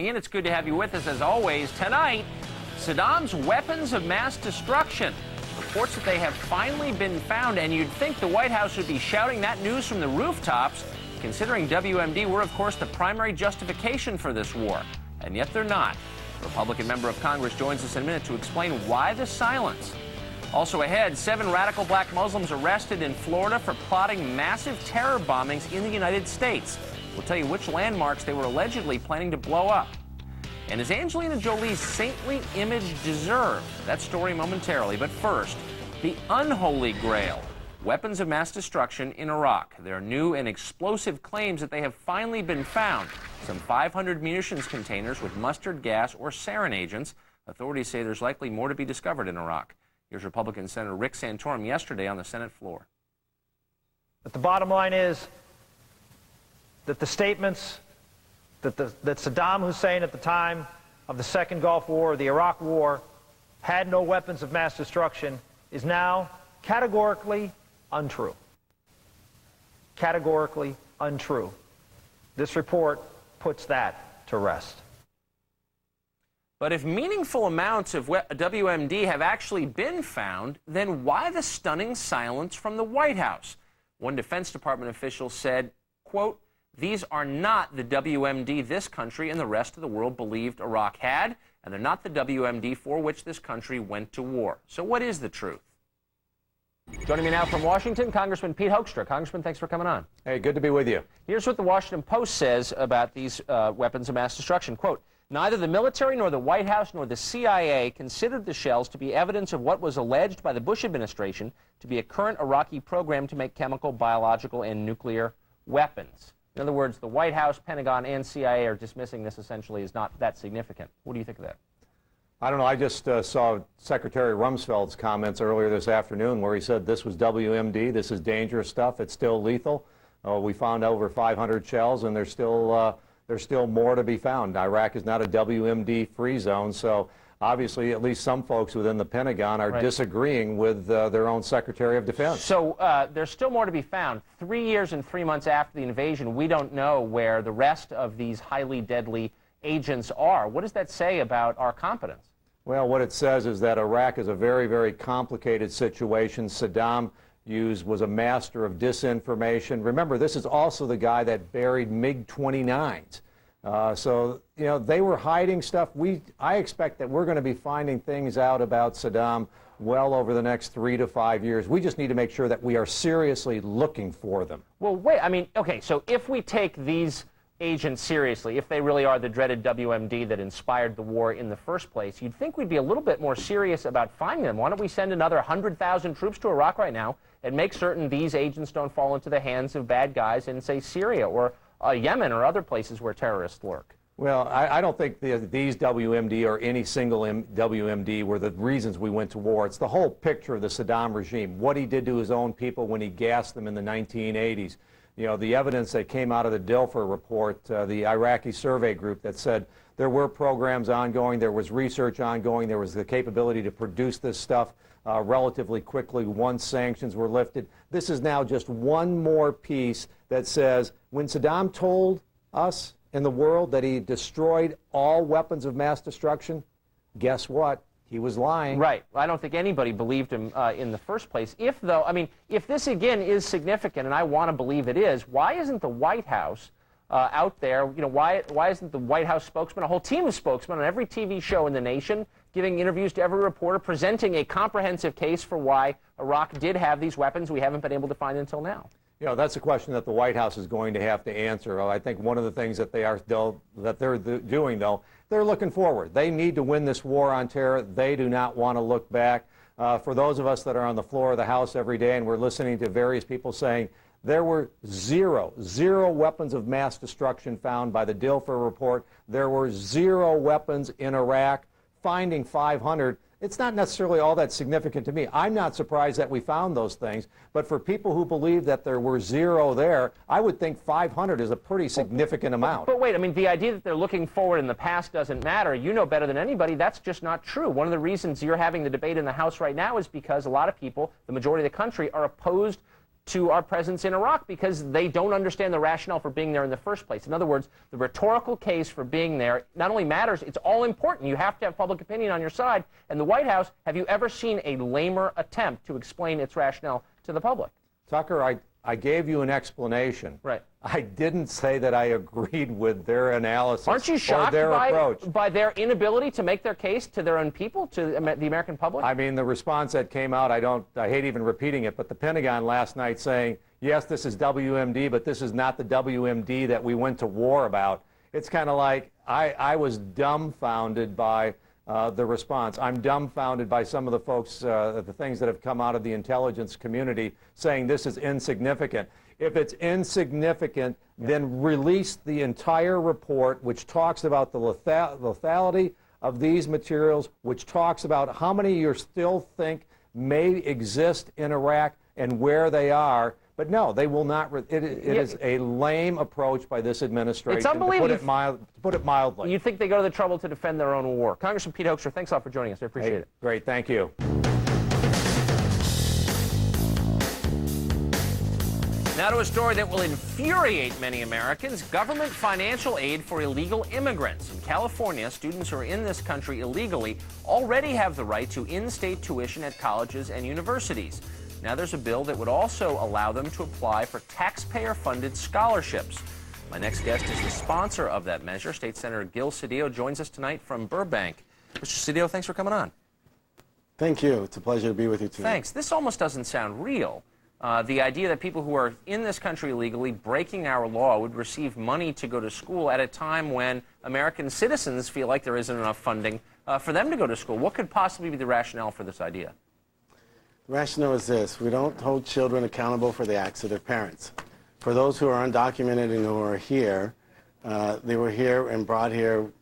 Ian, it's good to have you with us as always. Tonight, Saddam's weapons of mass destruction. Reports that they have finally been found, and you'd think the White House would be shouting that news from the rooftops, considering WMD were, of course, the primary justification for this war. And yet they're not. A Republican member of Congress joins us in a minute to explain why the silence. Also ahead, 7 radical black Muslims arrested in Florida for plotting massive terror bombings in the United States. We'll tell you which landmarks they were allegedly planning to blow up. And is Angelina Jolie's saintly image deserved? That story momentarily. But first, the unholy grail, weapons of mass destruction in Iraq. There are new and explosive claims that they have finally been found. Some 500 munitions containers with mustard gas or sarin agents. Authorities say there's likely more to be discovered in Iraq. Here's Republican Senator Rick Santorum yesterday on the Senate floor. But the bottom line is that the statements that Saddam Hussein at the time of the Second Gulf War, the Iraq War, had no weapons of mass destruction is now categorically untrue. Categorically untrue. This report puts that to rest. But if meaningful amounts of WMD have actually been found, then why the stunning silence from the White House? One Defense Department official said, quote, "These are not the WMD this country and the rest of the world believed Iraq had, and they're not the WMD for which this country went to war." So what is the truth? Joining me now from Washington, Congressman Pete Hoekstra. Congressman, thanks for coming on. Hey, good to be with you. Here's what the Washington Post says about these weapons of mass destruction. Quote, "Neither the military nor the White House nor the CIA considered the shells to be evidence of what was alleged by the Bush administration to be a current Iraqi program to make chemical, biological, and nuclear weapons." In other words, the White House, Pentagon, and CIA are dismissing this essentially as not that significant. What do you think of that? I don't know. I just saw Secretary Rumsfeld's comments earlier this afternoon where he said this was WMD, this is dangerous stuff, it's still lethal. We found over 500 shells, and there's still more to be found. Iraq is not a WMD free zone, so obviously at least some folks within the Pentagon are disagreeing with their own Secretary of Defense. So there's still more to be found. 3 years and 3 months after the invasion, we don't know where the rest of these highly deadly agents are. What does that say about our competence? Well, what it says is that Iraq is a very, very complicated situation. Saddam was a master of disinformation. Remember, this is also the guy that buried MiG-29s. So, you know, they were hiding stuff. I expect that we're going to be finding things out about Saddam well over the next 3 to 5 years. We just need to make sure that we are seriously looking for them. Well, wait, I mean, okay, so if we take these agents seriously, if they really are the dreaded WMD that inspired the war in the first place, you'd think we'd be a little bit more serious about finding them. Why don't we send another 100,000 troops to Iraq right now and make certain these agents don't fall into the hands of bad guys in, say, Syria or Yemen or other places where terrorists lurk? Well, I don't think these WMD or any single WMD were the reasons we went to war. It's the whole picture of the Saddam regime, what he did to his own people when he gassed them in the 1980s. You know, the evidence that came out of the Dilfer report, the Iraqi survey group that said there were programs ongoing, there was research ongoing, there was the capability to produce this stuff relatively quickly once sanctions were lifted. This is now just one more piece that says when Saddam told us in the world that he destroyed all weapons of mass destruction, guess what? He was lying. Right. I don't think anybody believed him in the first place. If this again is significant, and I want to believe it is, why isn't the White House out there, you know, why isn't the White House spokesman, a whole team of spokesmen on every TV show in the nation, giving interviews to every reporter, presenting a comprehensive case for why Iraq did have these weapons we haven't been able to find until now? You know, that's a question that the White House is going to have to answer. I think one of the things that they're doing, though, they're looking forward. They need to win this war on terror. They do not want to look back. For those of us that are on the floor of the House every day and we're listening to various people saying there were zero weapons of mass destruction found by the Dilfer report. There were 0 weapons in Iraq. Finding 500, it's not necessarily all that significant to me. I'm not surprised that we found those things, but for people who believe that there were 0 there, I would think 500 is a pretty significant amount. But wait, I mean, the idea that they're looking forward in the past doesn't matter. You know better than anybody, that's just not true. One of the reasons you're having the debate in the House right now is because a lot of people, the majority of the country, are opposed to our presence in Iraq because they don't understand the rationale for being there in the first place. In other words, the rhetorical case for being there not only matters, it's all important. You have to have public opinion on your side. And the White House, have you ever seen a lamer attempt to explain its rationale to the public? Tucker, I gave you an explanation. Right. I didn't say that I agreed with their analysis. Aren't you shocked by their inability to make their case to their own people, to the American public? I mean, the response that came out, I hate even repeating it, but the Pentagon last night saying, yes, this is WMD, but this is not the WMD that we went to war about. It's kind of like I was dumbfounded by the response. I'm dumbfounded by some of the folks, the things that have come out of the intelligence community saying this is insignificant. If it's insignificant, then release the entire report, which talks about the lethality of these materials, which talks about how many you still think may exist in Iraq and where they are. But no, they will not. It is a lame approach by this administration. It's unbelievable. To put it mildly. You think they go to the trouble to defend their own war. Congressman Pete Hoekstra, thanks a lot for joining us. I appreciate it. Great, thank you. Now to a story that will infuriate many Americans, government financial aid for illegal immigrants. In California, students who are in this country illegally already have the right to in-state tuition at colleges and universities. Now there's a bill that would also allow them to apply for taxpayer-funded scholarships. My next guest is the sponsor of that measure. State Senator Gil Cedillo joins us tonight from Burbank. Mr. Cedillo, thanks for coming on. Thank you. It's a pleasure to be with you tonight. Thanks. This almost doesn't sound real. The idea that people who are in this country illegally, breaking our law, would receive money to go to school at a time when American citizens feel like there isn't enough funding for them to go to school. What could possibly be the rationale for this idea? The rationale is this. We don't hold children accountable for the acts of their parents. For those who are undocumented and who are here, they were here and brought here,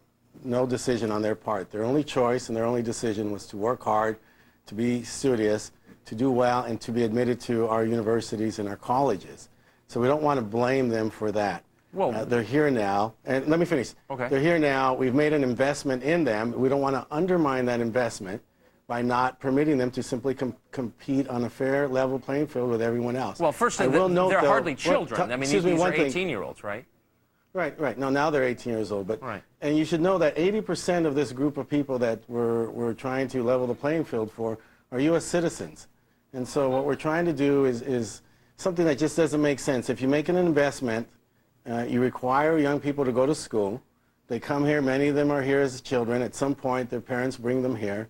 no decision on their part. Their only choice and their only decision was to work hard, to be studious, to do well, and to be admitted to our universities and our colleges. So we don't want to blame them for that. Well, they're here now, and let me finish. Okay. They're here now. We've made an investment in them. We don't want to undermine that investment by not permitting them to simply compete on a fair, level playing field with everyone else. Well, first, they're hardly children. I mean, these are 18-year-olds, right? Right. No, now they're 18 years old. But right. And you should know that 80% of this group of people that we're trying to level the playing field for are U.S. citizens. And so what we're trying to do is something that just doesn't make sense. If you make an investment, you require young people to go to school. They come here. Many of them are here as children. At some point, their parents bring them here.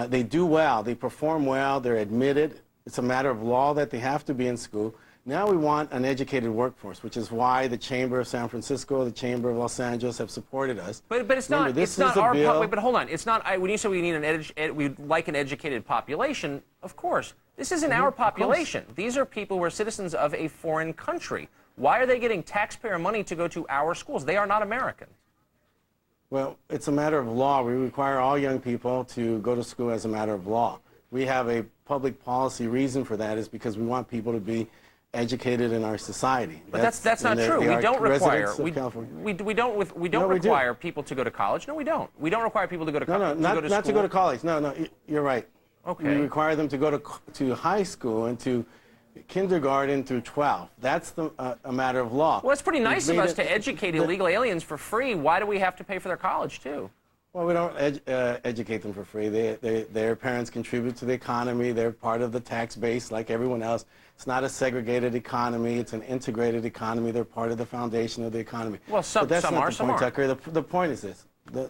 They do well. They perform well. They're admitted. It's a matter of law that they have to be in school. Now we want an educated workforce, which is why the Chamber of San Francisco, the Chamber of Los Angeles have supported us. But it's Remember, not. this It's not is our. bill. Wait, but hold on. It's not. When you say we need we'd like an educated population, of course. This isn't our population. These are people who are citizens of a foreign country. Why are they getting taxpayer money to go to our schools? They are not Americans. Well, it's a matter of law. We require all young people to go to school as a matter of law. We have a public policy reason for that is because we want people to be educated in our society. But that's not true. We don't require require people to go to college. No, we don't. We don't require people to go to college. Not to go to college. No, you're right. Okay. We require them to go to high school and to kindergarten through 12. That's a matter of law. Well, it's pretty nice of us to educate illegal aliens for free. Why do we have to pay for their college, too? Well, we don't educate them for free. Their parents contribute to the economy. They're part of the tax base like everyone else. It's not a segregated economy. It's an integrated economy. They're part of the foundation of the economy. Well, some are, some aren't. Tucker. The point is this.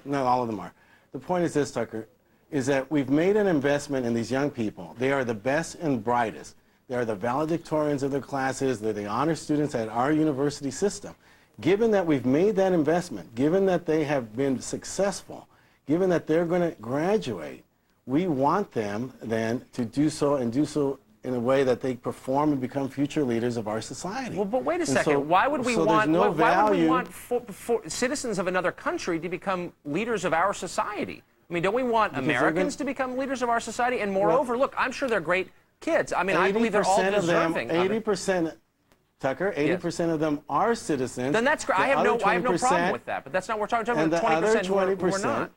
Not all of them are. The point is this, Tucker, is that we've made an investment in these young people. They are the best and brightest. They are the valedictorians of their classes. They're the honor students at our university system. Given that we've made that investment, given that they have been successful, given that they're going to graduate, we want them then to do so and do so in a way that they perform and become future leaders of our society. Well, but wait a second. So, why would we want? no why would we value. want citizens of another country to become leaders of our society? I mean, don't we want Americans to become leaders of our society? And moreover, look, I'm sure they're great kids. I mean, I believe they're all deserving. 80%, Tucker, 80% of them are citizens. Then that's great. I have no problem with that. But that's not what we're talking about. 20% who are not.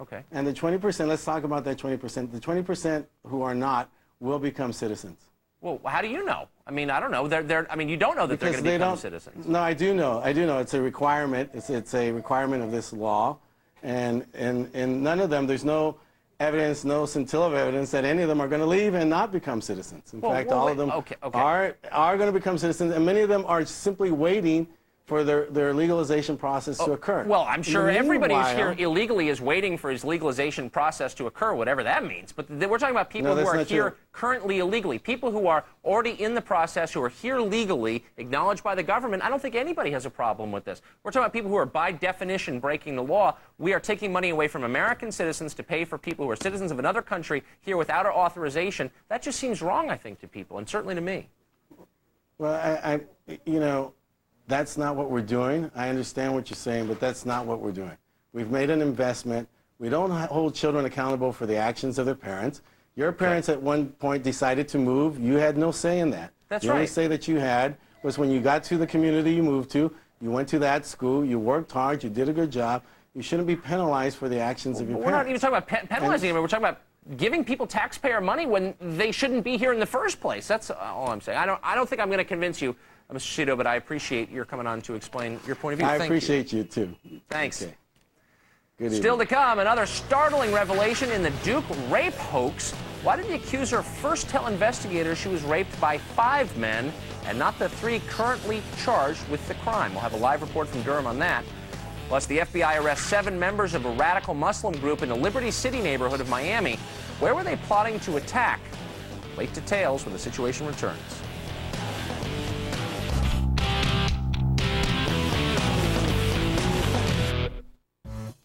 Okay. And the 20%, let's talk about that 20%. The 20% who are not will become citizens. Well, how do you know? I mean, I don't know. I mean, you don't know that they're going to become citizens. No, I do know. I do know. It's a requirement. It's a requirement of this law, and none of them. There's no evidence, no scintilla of evidence that any of them are going to leave and not become citizens. In fact, all of them are going to become citizens, and many of them are simply waiting for their legalization process to occur. Well, I'm sure everybody who's here illegally is waiting for his legalization process to occur, whatever that means. But we're talking about people who are here currently illegally, people who are already in the process, who are here legally, acknowledged by the government. I don't think anybody has a problem with this. We're talking about people who are, by definition, breaking the law. We are taking money away from American citizens to pay for people who are citizens of another country here without our authorization. That just seems wrong, I think, to people, and certainly to me. Well, you know, that's not what we're doing. I understand what you're saying, but that's not what we're doing. We've made an investment. We don't hold children accountable for the actions of their parents. Your parents at one point decided to move. You had no say in that. That's right. The only say that you had was when you got to the community you moved to, you went to that school, you worked hard, you did a good job. You shouldn't be penalized for the actions of your parents. We're not even talking about penalizing them. We're talking about giving people taxpayer money when they shouldn't be here in the first place. That's all I'm saying. I don't think I'm going to convince you, Mr. Cito, but I appreciate your coming on to explain your point of view. I appreciate you, too. Thanks. Okay. Good Still evening. to come, another startling revelation in the Duke rape hoax. Why did the accuser first tell investigators she was raped by 5 men and not the 3 currently charged with the crime? We'll have a live report from Durham on that. Plus, the FBI arrests 7 members of a radical Muslim group in the Liberty City neighborhood of Miami. Where were they plotting to attack? Late details when the situation returns.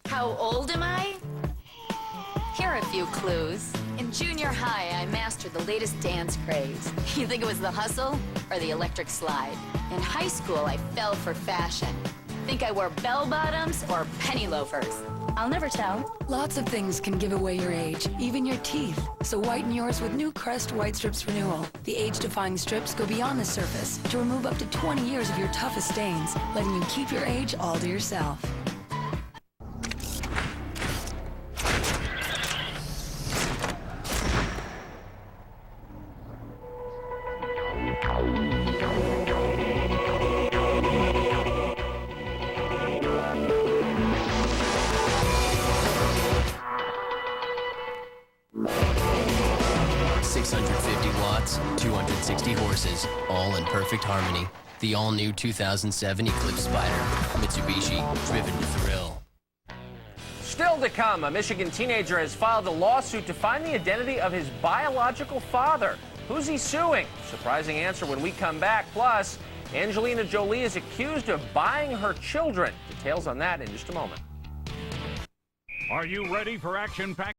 How old am I? Here are a few clues. In junior high, I mastered the latest dance craze. You think it was the hustle or the electric slide? In high school, I fell for fashion. Think I wore bell-bottoms or penny loafers? I'll never tell. Lots of things can give away your age, even your teeth. So whiten yours with new Crest White Strips Renewal. The age-defying strips go beyond the surface to remove up to 20 years of your toughest stains, letting you keep your age all to yourself. Watts, 260 horses, all in perfect harmony. The all-new 2007 Eclipse Spider. Mitsubishi, driven to thrill. Still to come, a Michigan teenager has filed a lawsuit to find the identity of his biological father. Who's he suing? Surprising answer when we come back. Plus, Angelina Jolie is accused of buying her children. Details on that in just a moment. Are you ready for action-packed